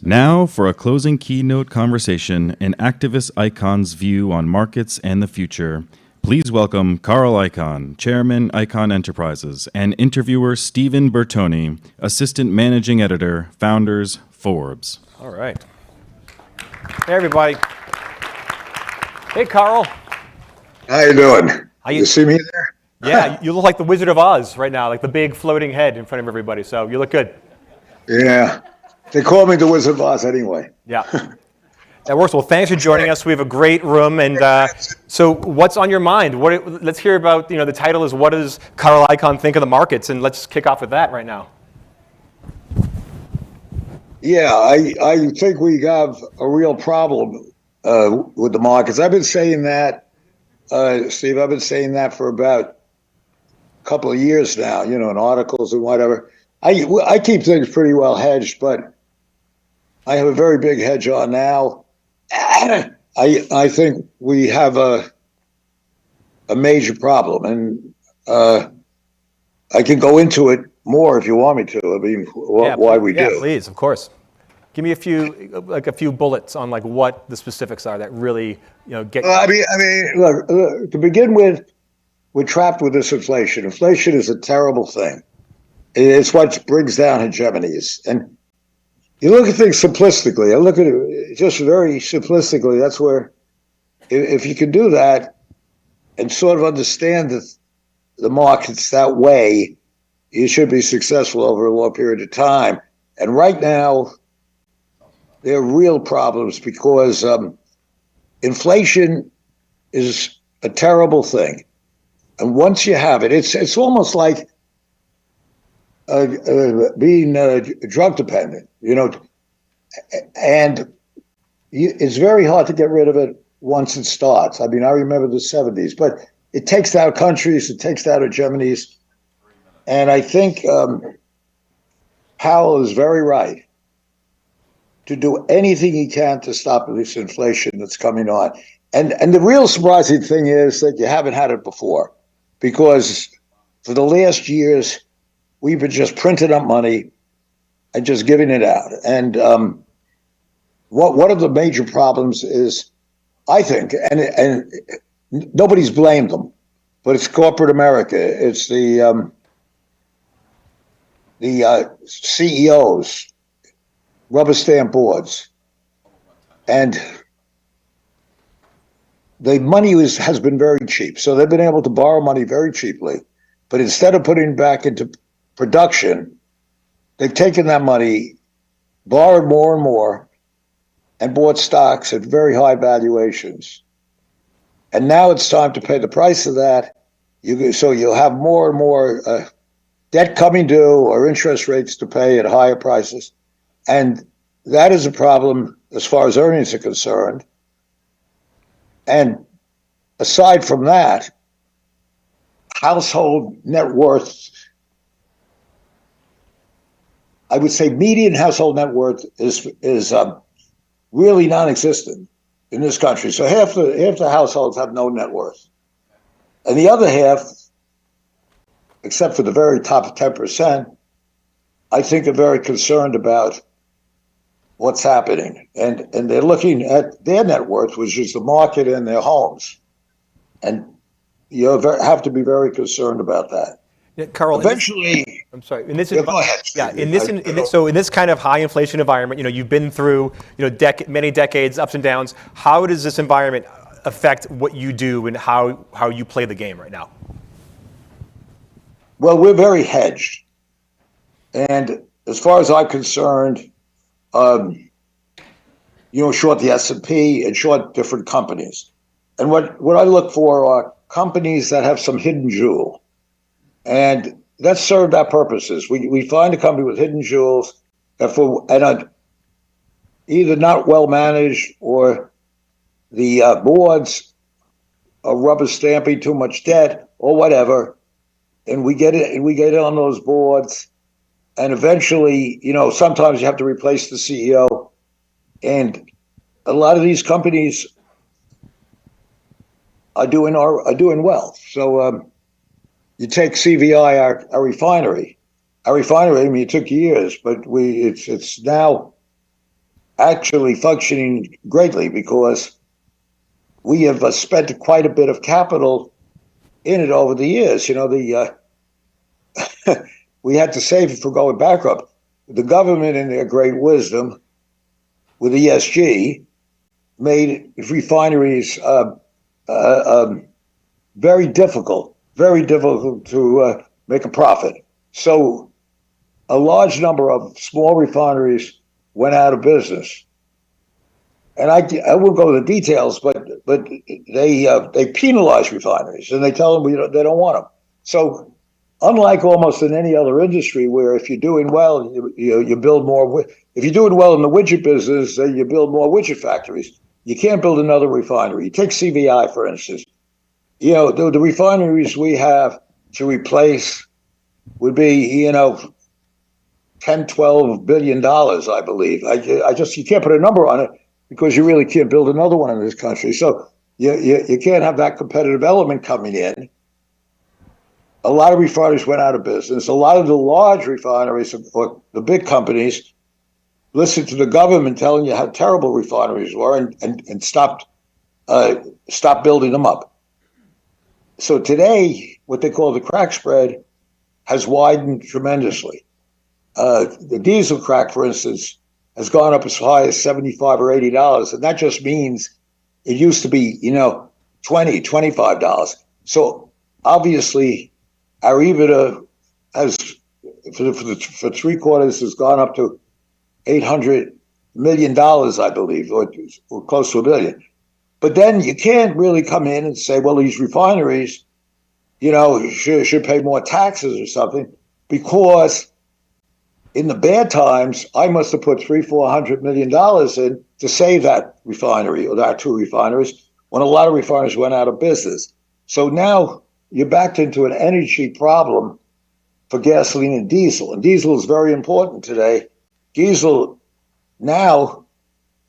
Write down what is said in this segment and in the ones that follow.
Now for a closing keynote conversation, an activist Icahn's view on markets and the future. Please welcome Carl Icahn, Chairman, Icahn Enterprises, and interviewer Stephen Bertoni, Assistant Managing Editor, Founders, Forbes. All right. Hey, everybody. Hey, Carl. How you doing? You see me there? Yeah, you look like the Wizard of Oz right now, like the big floating head in front of everybody, so you look good. Yeah. They call me the Wizard of Oz anyway. Yeah. That works. Well, thanks for joining us. We have a great room, and so what's on your mind? Let's hear about, the title is What Does Carl Icahn Think of the Markets? And let's kick off with that right now. Yeah, I think we have a real problem with the markets. I've been saying that, Steve, I've been saying that for about a couple of years now, in articles and whatever. I keep things pretty well hedged, but I have a very big hedge on now. I think we have a major problem, and I can go into it more if you want me to. I mean, why we do. Yeah, please, of course. Give me a few bullets on what the specifics are that really get. I mean, look. To begin with, we're trapped with this inflation. Inflation is a terrible thing. It's what brings down hegemonies. And you look at things simplistically. I look at it just very simplistically. That's where, if you can do that and sort of understand the markets that way, you should be successful over a long period of time. And right now, there are real problems because inflation is a terrible thing. And once you have it, it's almost like being drug dependent, and it's very hard to get rid of it once it starts. I mean, I remember the 70s, but it takes out countries, it takes out hegemonies. And I think Powell is very right to do anything he can to stop this inflation that's coming on. And the real surprising thing is that you haven't had it before, because for the last years, we've been just printing up money and just giving it out. And one of the major problems is, I think, and nobody's blamed them, but it's corporate America. It's the CEOs, rubber stamp boards, and the money has been very cheap. So they've been able to borrow money very cheaply, but instead of putting it back into production, they've taken that money, borrowed more and more, and bought stocks at very high valuations. And now it's time to pay the price of that. So you'll have more and more debt coming due or interest rates to pay at higher prices. And that is a problem as far as earnings are concerned. And aside from that, household net worth, I would say median household net worth is really non-existent in this country. So half the households have no net worth. And the other half, except for the very top 10%, I think are very concerned about what's happening. And they're looking at their net worth, which is the market and their homes. And you have to be very concerned about that. Yeah, Carl, eventually, I'm sorry. Go ahead. Yeah, in this kind of high inflation environment, you've been through, many decades, ups and downs. How does this environment affect what you do and how you play the game right now? Well, we're very hedged, and as far as I'm concerned, short the S&P and short different companies. And what I look for are companies that have some hidden jewel. And that's served our purposes. We find a company with hidden jewels that are either not well managed or the boards are rubber stamping too much debt or whatever. And we get it on those boards. And eventually, sometimes you have to replace the CEO. And a lot of these companies are doing well. So you take CVI, our refinery. Our refinery, I mean, it took years, but it's now actually functioning greatly because we have spent quite a bit of capital in it over the years. We had to save it for going bankrupt. The government, in their great wisdom, with ESG, made refineries very difficult to make a profit. So a large number of small refineries went out of business. And I won't go into the details, but they penalize refineries and they tell them they don't want them. So unlike almost in any other industry where if you're doing well, you build more. If you're doing well in the widget business, you build more widget factories. You can't build another refinery. You take CVI, for instance. The refineries we have to replace would be, $10-12 billion, I believe. You can't put a number on it because you really can't build another one in this country. So you can't have that competitive element coming in. A lot of refineries went out of business. A lot of the large refineries, or the big companies, listened to the government telling you how terrible refineries were and stopped building them up. So today, what they call the crack spread has widened tremendously. The diesel crack, for instance, has gone up as high as $75 or $80, and that just means it used to be, $20, $25. So obviously, our EBITDA has, for 3 quarters, has gone up to $800 million, I believe, or close to $1 billion. But then you can't really come in and say, well, these refineries, should pay more taxes or something, because in the bad times, I must have put $300-400 million in to save that refinery or that 2 refineries when a lot of refineries went out of business. So now you're backed into an energy problem for gasoline and diesel. And diesel is very important today. Diesel now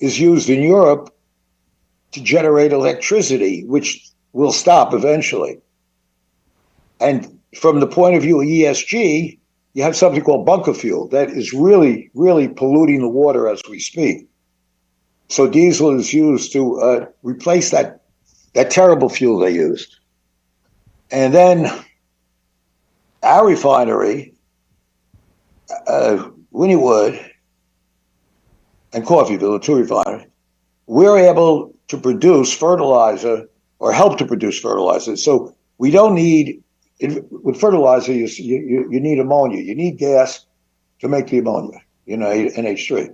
is used in Europe to generate electricity, which will stop eventually. And from the point of view of ESG, you have something called bunker fuel that is really, really polluting the water as we speak. So diesel is used to replace that terrible fuel they used. And then our refinery, Wynnewood and Coffeyville, the 2 refineries, we're able to produce fertilizer or help to produce fertilizer. So we don't need, with fertilizer, you need ammonia. You need gas to make the ammonia, NH3.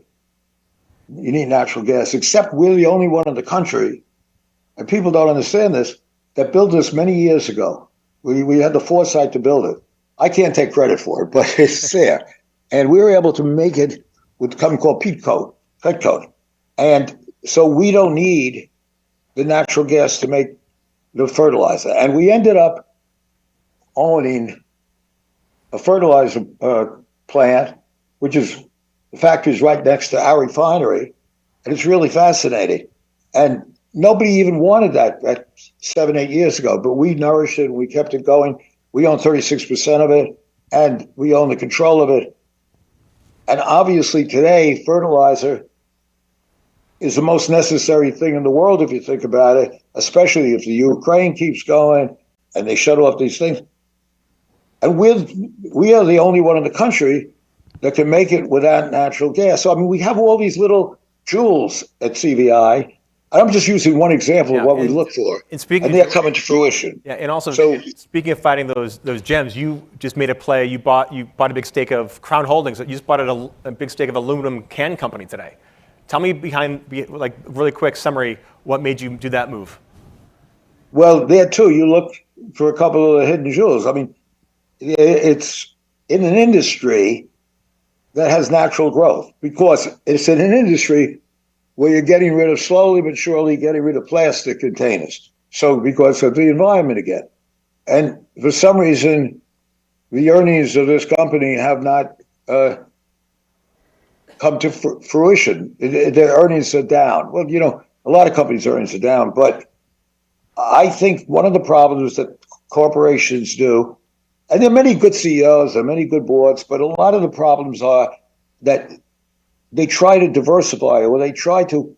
You need natural gas, except we're the only one in the country, and people don't understand this, that built this many years ago. We had the foresight to build it. I can't take credit for it, but it's there. And we were able to make it with something called pet coke. And so we don't need the natural gas to make the fertilizer. And we ended up owning a fertilizer plant, which is the factory is right next to our refinery, and it's really fascinating. And nobody even wanted that 7-8 years ago, but we nourished it and we kept it going. We own 36% of it, and we own the control of it. And obviously today, fertilizer is the most necessary thing in the world if you think about it, especially if the Ukraine keeps going and they shut off these things. And we are the only one in the country that can make it without natural gas. So, we have all these little jewels at CVI. I'm just using one example of what we look for, and they're coming to fruition. Yeah, and also, speaking of finding those gems, you just made a play. You bought a big stake of Crown Holdings. You just bought a big stake of aluminum can company today. Tell me really quick summary, what made you do that move? Well, there too, you look for a couple of hidden jewels. It's in an industry that has natural growth because it's in an industry where you're getting rid of, slowly but surely, getting rid of plastic containers. So because of the environment again. And for some reason, the earnings of this company have not come to fruition. Their earnings are down. Well, a lot of companies' earnings are down, but I think one of the problems that corporations do, and there are many good CEOs, there are many good boards, but a lot of the problems are that they try to diversify, or they try to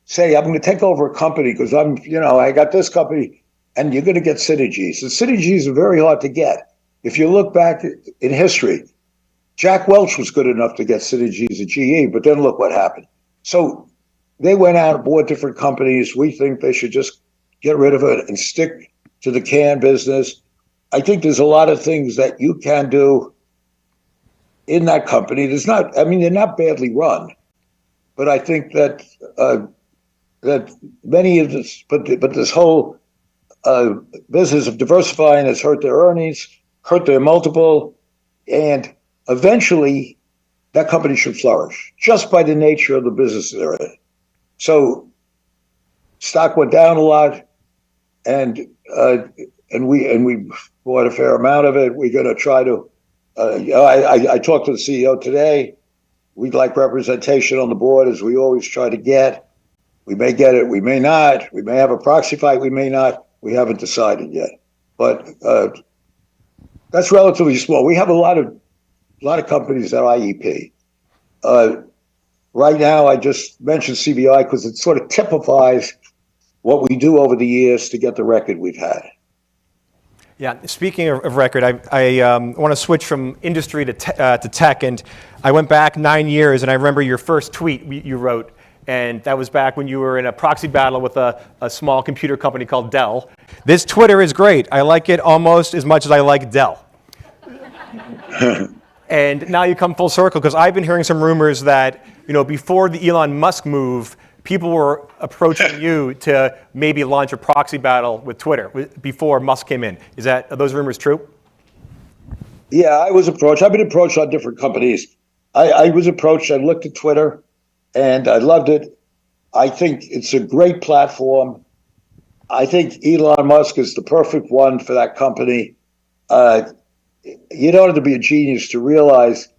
say, I'm going to take over a company because I got this company, and you're going to get synergies. And synergies are very hard to get. If you look back in history, Jack Welch was good enough to get synergies at GE, but then look what happened. So they went out and bought different companies. We think they should just get rid of it and stick to the can business. I think there's a lot of things that you can do in that company. They're not badly run, but I think that many of this, but this whole business of diversifying has hurt their earnings, hurt their multiple, and eventually that company should flourish just by the nature of the business they're in. So stock went down a lot, and we bought a fair amount of it. We're going to try to. I talked to the CEO today. We'd like representation on the board, as we always try to get. We may get it, we may not. We may have a proxy fight, we may not. We haven't decided yet. But that's relatively small. We have a lot of companies at IEP. Right now, I just mentioned CBI because it sort of typifies what we do over the years to get the record we've had. Yeah, speaking of record, I want to switch from industry to tech, and I went back 9 years, and I remember your first tweet you wrote, and that was back when you were in a proxy battle with a small computer company called Dell. This Twitter is great. I like it almost as much as I like Dell. And now you come full circle, because I've been hearing some rumors that, before the Elon Musk move, people were approaching you to maybe launch a proxy battle with Twitter before Musk came in. Are those rumors true? Yeah, I was approached. I've been approached on different companies. I was approached. I looked at Twitter, and I loved it. I think it's a great platform. I think Elon Musk is the perfect one for that company. You don't have to be a genius to realize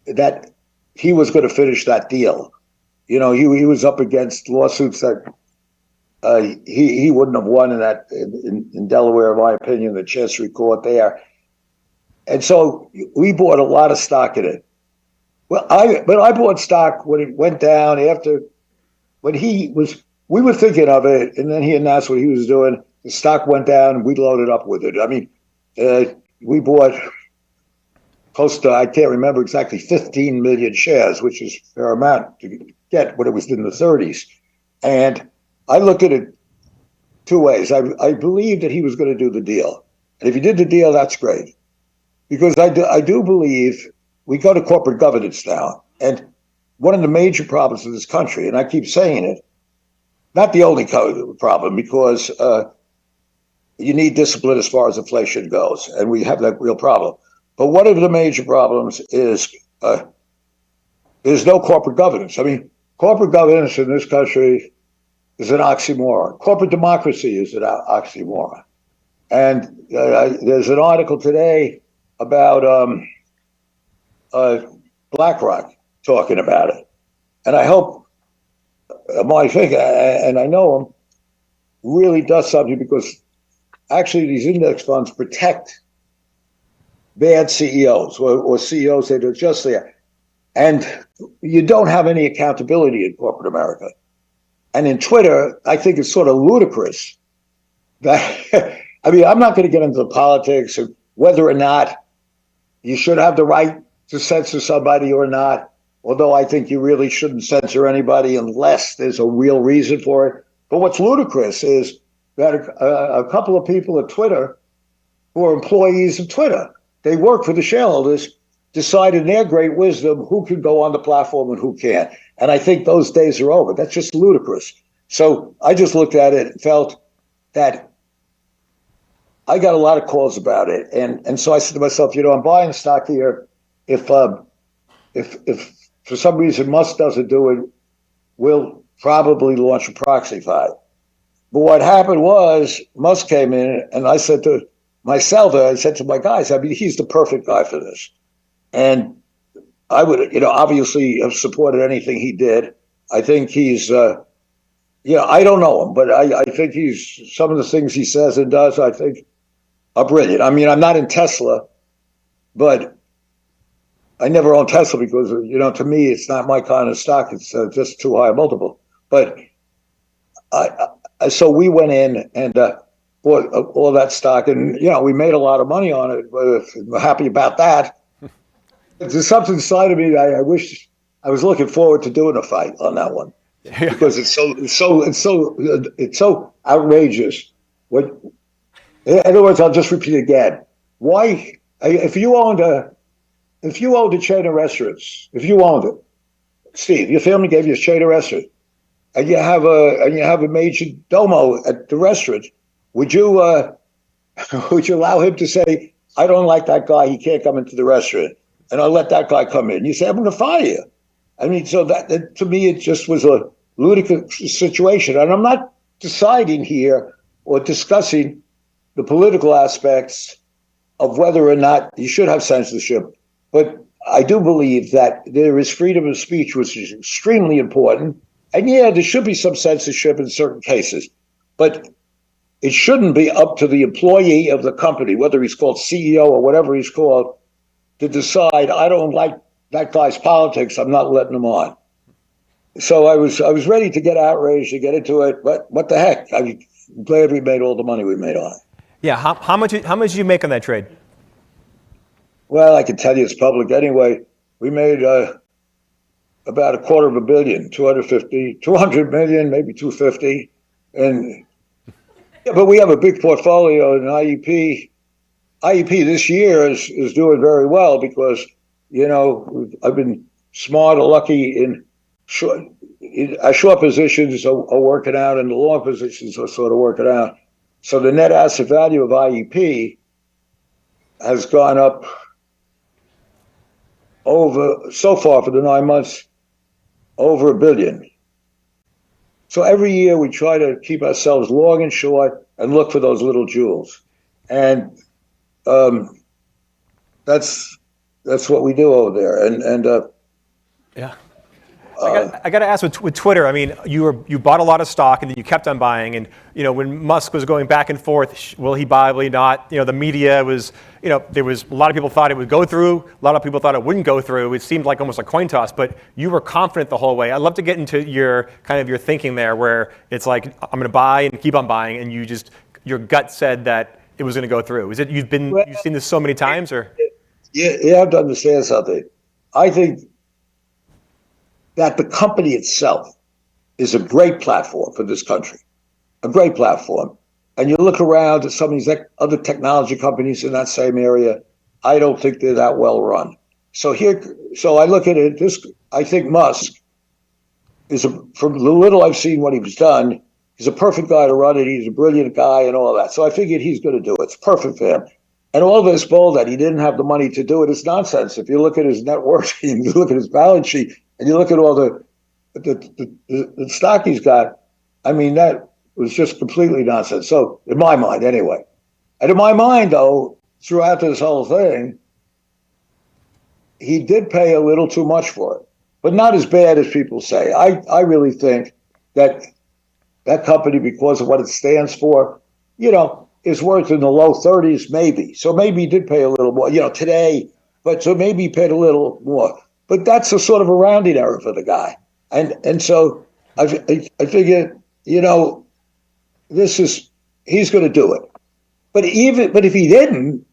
that he was going to finish that deal. He was up against lawsuits that he wouldn't have won in Delaware, in my opinion, the Chancery Court there. And so we bought a lot of stock in it. Well, I bought stock when it went down we were thinking of it, and then he announced what he was doing. The stock went down, and we loaded up with it. I mean, we bought close to, I can't remember exactly, 15 million shares, which is a fair amount to get when it was in the 30s. And I looked at it two ways. I believed that he was going to do the deal. And if he did the deal, that's great. Because I do believe we go to corporate governance now. And one of the major problems in this country, and I keep saying it, not the only problem, because you need discipline as far as inflation goes, and we have that real problem. But one of the major problems is there's no corporate governance. I mean, corporate governance in this country is an oxymoron. Corporate democracy is an oxymoron. And there's an article today about BlackRock talking about it. And I hope my thing, and I know him, really does something, because actually these index funds protect bad CEOs or CEOs that are just there. And you don't have any accountability in corporate America. And in Twitter, I think it's sort of ludicrous that, I'm not going to get into the politics of whether or not you should have the right to censor somebody or not, although I think you really shouldn't censor anybody unless there's a real reason for it. But what's ludicrous is that a couple of people at Twitter who are employees of Twitter, they work for the shareholders, decide in their great wisdom who can go on the platform and who can't. And I think those days are over. That's just ludicrous. So I just looked at it and felt that I got a lot of calls about it. And so I said to myself, I'm buying stock here. If for some reason Musk doesn't do it, we'll probably launch a proxy fight. But what happened was Musk came in, and I said to myself, I said to my guys, he's the perfect guy for this. And I would, obviously have supported anything he did. I think he's, I don't know him, but I think some of the things he says and does, I think, are brilliant. I'm not in Tesla, but I never owned Tesla because, to me, it's not my kind of stock. It's just too high a multiple. But so we went in and bought all that stock, and we made a lot of money on it. But we're happy about that. There's something inside of me. I wish I was looking forward to doing a fight on that one because it's so outrageous. In other words, I'll just repeat again. Why, if you owned a chain of restaurants, if you owned it, Steve, your family gave you a chain of restaurants, and you have a major domo at the restaurant, would you allow him to say, "I don't like that guy, he can't come into the restaurant, and I'll let that guy come in"? You say, "I'm going to fire you." I mean, so that to me, it just was a ludicrous situation. And I'm not deciding here or discussing the political aspects of whether or not you should have censorship. But I do believe that there is freedom of speech, which is extremely important. And yeah, there should be some censorship in certain cases. But it shouldn't be up to the employee of the company, whether he's called CEO or whatever he's called, to decide, I don't like that guy's politics, I'm not letting him on. So I was ready to get outraged, to get into it, but what the heck? I'm glad we made all the money we made on it. Yeah, how much did you make on that trade? Well, I can tell you it's public anyway. We made about $250 million, 200 million, maybe 250. And yeah, but we have a big portfolio in IEP. IEP this year is doing very well because, I've been smart or lucky in our short positions are working out and the long positions are sort of working out. So the net asset value of IEP has gone up so far for the 9 months, over $1 billion. So every year we try to keep ourselves long and short and look for those little jewels. And that's what we do over there. Yeah. I got to ask with Twitter. I mean, you bought a lot of stock and then you kept on buying. And when Musk was going back and forth, will he buy? Will he not? The media was, there was a lot of people thought it would go through. A lot of people thought it wouldn't go through. It seemed like almost a coin toss. But you were confident the whole way. I'd love to get into your thinking there, where it's like I'm going to buy and keep on buying, and your gut said that it was going to go through. Is it you've seen this so many times, or? You have to understand something. I think that the company itself is a great platform for this country, a great platform. And you look around at some of these other technology companies in that same area, I don't think they're that well run. So I look at it, I think Musk from the little I've seen what he's done, he's a perfect guy to run it. He's a brilliant guy and all that. So I figured he's going to do it. It's perfect for him. And all this bull that he didn't have the money to do it is nonsense. If you look at his net worth and you look at his balance sheet and you look at all the stock he's got, I mean, that was just completely nonsense. So in my mind, anyway. And in my mind, though, throughout this whole thing, he did pay a little too much for it, but not as bad as people say. I really think that company, because of what it stands for, is worth in the low 30s, maybe. So maybe he did pay a little more, today, but so maybe he paid a little more. But that's a sort of a rounding error for the guy. And so I figured, he's going to do it. But if he didn't,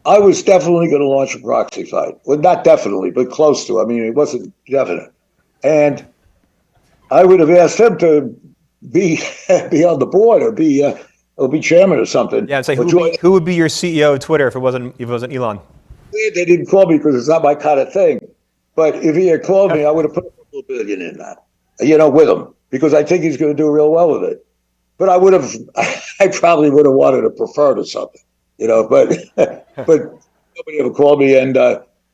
I was definitely going to launch a proxy fight. Well, not definitely, but close to. I mean, it wasn't definite. And I would have asked him to be on the board or be chairman or something. Yeah, say who would be your CEO of Twitter if it wasn't Elon? They didn't call me because it's not my kind of thing. But if he had called me, I would have put a couple of billion in that, with him, because I think he's going to do real well with it. But I probably would have wanted a preferred or something, but nobody ever called me, and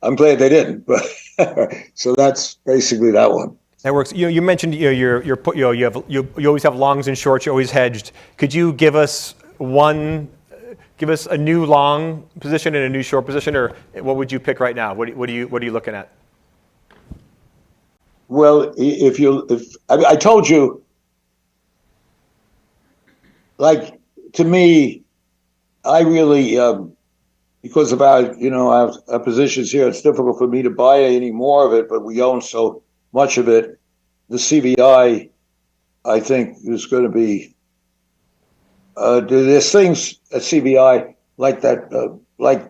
I'm glad they didn't. But so that's basically that one. That works. You mentioned you always have longs and shorts. You're always hedged. Could you give us a new long position and a new short position, or what would you pick right now? What are you looking at? Well, I told you, like, to me, I really because of our positions here, it's difficult for me to buy any more of it, but we own so much of it. The CVI, I think, is going to be. There's things at CVI like that, like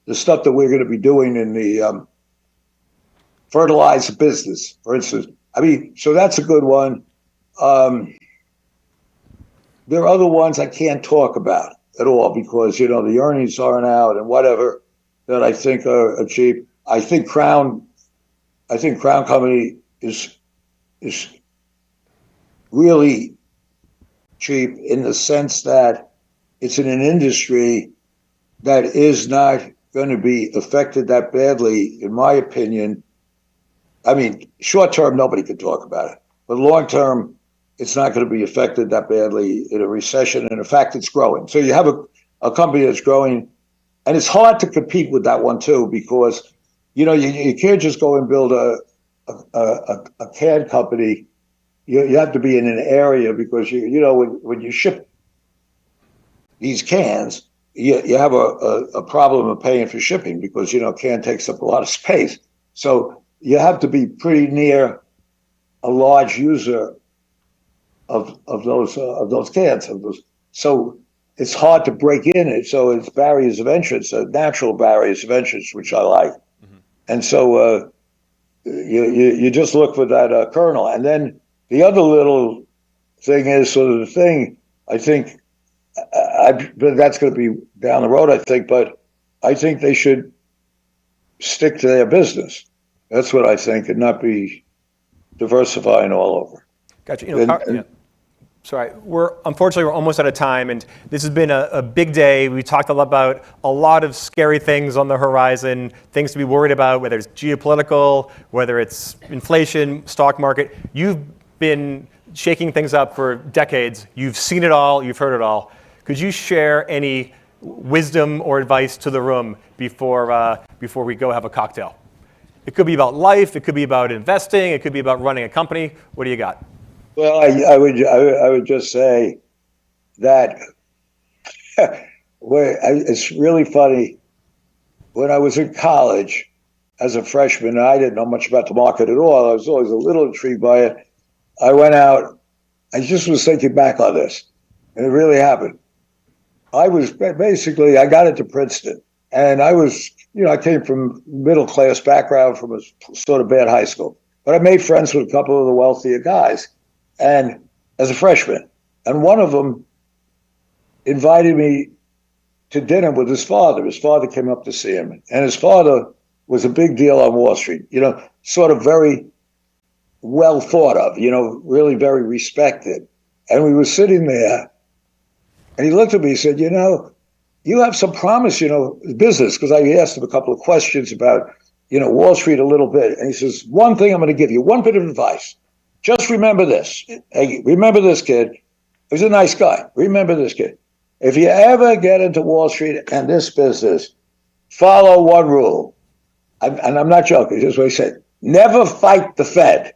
the stuff that we're going to be doing in the fertilizer business, for instance. I mean, so that's a good one. There are other ones I can't talk about at all because, the earnings aren't out and whatever that I think are cheap. I think Crown Company is really cheap in the sense that it's in an industry that is not going to be affected that badly, in my opinion. I mean, short term, nobody can talk about it, but long term, it's not going to be affected that badly in a recession. And in fact, it's growing. So you have a company that's growing, and it's hard to compete with that one too, because, you can't just go and build a can company. You have to be in an area because, when you ship these cans, you have a problem of paying for shipping because, can takes up a lot of space. So you have to be pretty near a large user of those cans. So it's hard to break in it. So it's barriers of entrance, natural barriers of entrance, which I like. Mm-hmm. And so you just look for that kernel. And then the other little thing is sort of the thing, I think, but that's going to be down the road, I think, but I think they should stick to their business. That's what I think, and not be diversifying all over. Gotcha. Sorry, unfortunately we're almost out of time, and this has been a big day. We talked a lot about a lot of scary things on the horizon, things to be worried about, whether it's geopolitical, whether it's inflation, stock market. You've been shaking things up for decades. You've seen it all. You've heard it all. Could you share any wisdom or advice to the room before we go have a cocktail? It could be about life. It could be about investing. It could be about running a company. What do you got? Well, I would just say that it's really funny. When I was in college as a freshman, I didn't know much about the market at all. I was always a little intrigued by it. I went out. I just was thinking back on this, and it really happened. I got into Princeton, and I came from middle class background from a sort of bad high school, but I made friends with a couple of the wealthier guys. And as a freshman, and one of them invited me to dinner with his father. His father came up to see him, and his father was a big deal on Wall Street, sort of very well thought of, really very respected. And we were sitting there, and he looked at me and said, you have some promise, business, because I asked him a couple of questions about, Wall Street a little bit. And he says, one thing I'm going to give you, one bit of advice. Just remember this. Hey, remember this kid. He's a nice guy. Remember this kid. If you ever get into Wall Street and this business, follow one rule. And I'm not joking. This is what he said. Never fight the Fed.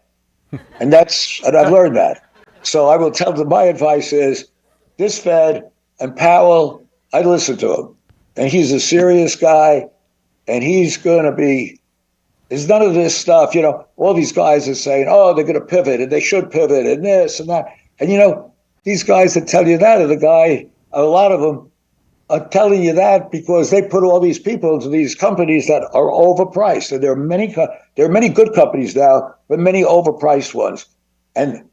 And I've learned that. So I will tell them my advice is this Fed and Powell, I listen to him. And he's a serious guy. And he's going to be. There's none of this stuff, all these guys are saying, oh, they're going to pivot and they should pivot and this and that. And, these guys that tell you that a lot of them are telling you that because they put all these people into these companies that are overpriced. And there are many good companies now, but many overpriced ones. And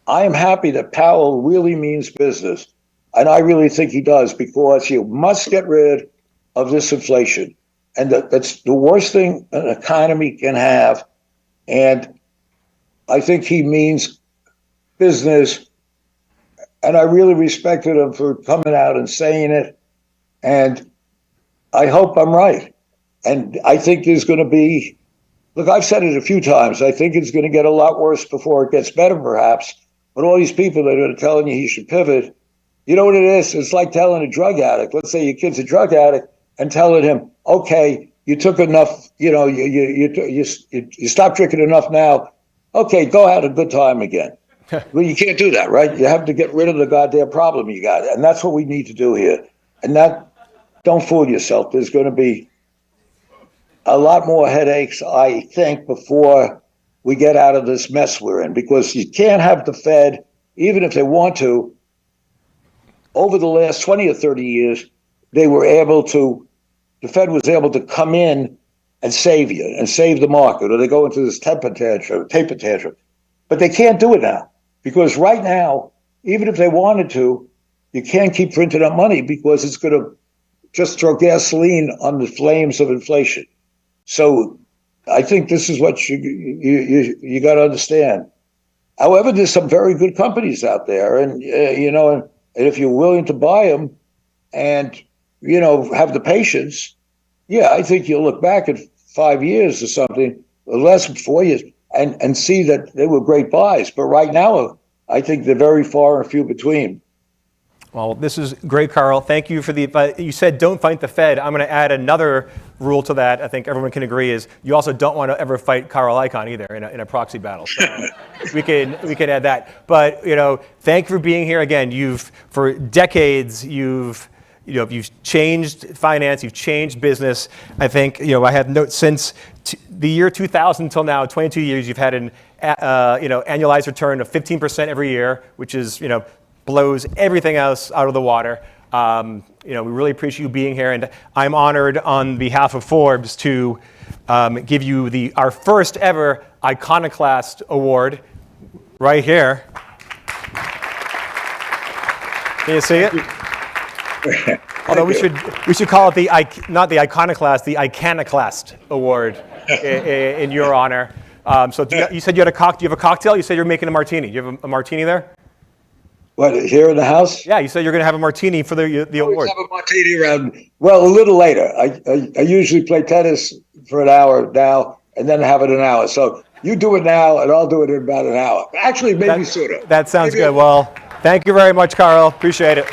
I am happy that Powell really means business. And I really think he does because you must get rid of this inflation. And that's the worst thing an economy can have. And I think he means business. And I really respected him for coming out and saying it. And I hope I'm right. And I think there's going to be, look, I've said it a few times. I think it's going to get a lot worse before it gets better, perhaps. But all these people that are telling you he should pivot, you know what it is? It's like telling a drug addict. Let's say your kid's a drug addict and telling him, okay, you took enough, you stopped drinking enough now. Okay, go have a good time again. Well, you can't do that, right? You have to get rid of the goddamn problem you got. And that's what we need to do here. And that don't fool yourself. There's going to be a lot more headaches, I think, before we get out of this mess we're in, because you can't have the Fed, even if they want to. Over the last 20 or 30 years, the Fed was able to come in and save you and save the market, or they go into this taper tantrum. But they can't do it now, because right now, even if they wanted to, you can't keep printing up money, because it's going to just throw gasoline on the flames of inflation. So I think this is what you got to understand. However, there's some very good companies out there, and and if you're willing to buy them, and have the patience, I think you'll look back at 5 years or something, or less than 4 years, and see that they were great buys. But right now, I think they're very far and few between. Well, this is great, Carl. Thank you for the advice. You said don't fight the Fed. I'm going to add another rule to that. I think everyone can agree is you also don't want to ever fight Carl Icahn either in a proxy battle. So we can add that. But thank you for being here again. For decades you've changed finance, you've changed business. I think I have notes since the year 2000 until now, 22 years. You've had an annualized return of 15% every year, which is blows everything else out of the water. We really appreciate you being here, and I'm honored on behalf of Forbes to give you our first ever Iconoclast Award right here. Can you see it? Although we should call it not the Iconoclast, the Iconoclast Award in your honor. So you said you had do you have a cocktail? You said you're making a martini. Do you have a martini there? What, here in the house? Yeah, you said you're going to have a martini for the award. Have a martini around. Well, a little later. I usually play tennis for an hour now, and then have it an hour. So you do it now, and I'll do it in about an hour. Actually, maybe sooner. That sounds good. Well, thank you very much, Carl. Appreciate it.